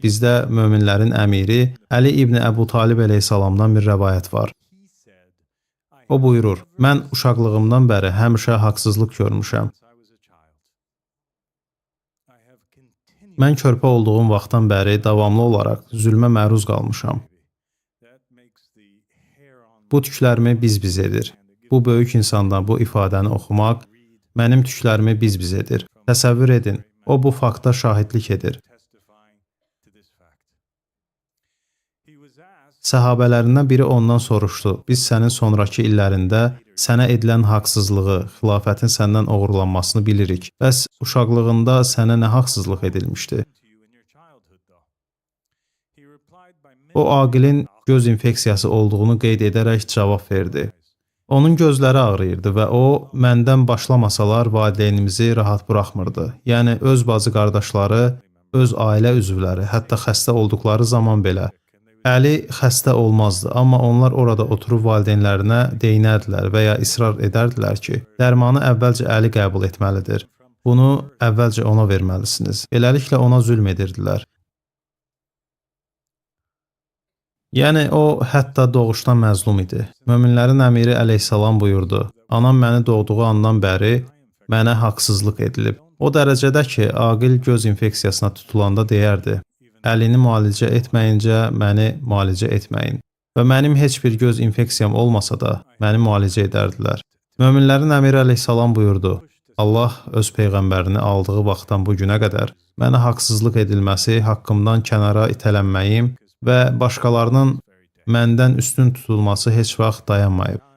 Bizdə möminlərin əmiri Əli ibn Əbu Talib əleyhissalamdan bir rəvayət var. O buyurur, mən uşaqlığımdan bəri həmişə haqsızlıq görmüşəm. Mən körpə olduğum vaxtdan bəri davamlı olaraq zülmə məruz qalmışam. Bu tüklərimi biz-biz edir. Bu böyük insandan bu ifadəni oxumaq mənim tüklərimi biz-biz edir. Təsəvvür edin, o bu fakta şahidlik edir. Səhabələrindən biri ondan soruşdu, biz sənin sonrakı illərində sənə edilən haqsızlığı, xilafətin səndən oğurlanmasını bilirik. Bəs uşaqlığında sənə nə haqsızlıq edilmişdi? O, Aqilin göz infeksiyası olduğunu qeyd edərək cavab verdi. Onun gözləri ağrıyırdı və o, məndən başlamasalar valideynimizi rahat buraxmırdı. Yəni, öz bacı qardaşları, öz ailə üzvləri, hətta xəstə olduqları zaman belə. Əli xəstə olmazdı, amma onlar orada oturub valideynlərinə deyinərdilər və ya israr edərdilər ki, dərmanı əvvəlcə Əli qəbul etməlidir. Bunu əvvəlcə ona verməlisiniz. Beləliklə ona zülm edirdilər. Yəni, o, hətta doğuşdan məzlum idi. Möminlərin əmiri əleyhissalam buyurdu, anam məni doğduğu andan bəri mənə haqsızlıq edilib. O dərəcədə ki, Aqil göz infeksiyasına tutulanda deyərdi, Əlini müalicə etməyincə məni müalicə etməyin və mənim heç bir göz infeksiyam olmasa da məni müalicə edərdilər. Möminlərin əmiri əleyhissalam buyurdu, Allah öz peyğəmbərini aldığı vaxtdan bu günə qədər mənə haqsızlıq edilməsi, haqqımdan kənara itələnməyim və başqalarının məndən üstün tutulması heç vaxt dayanmayıb.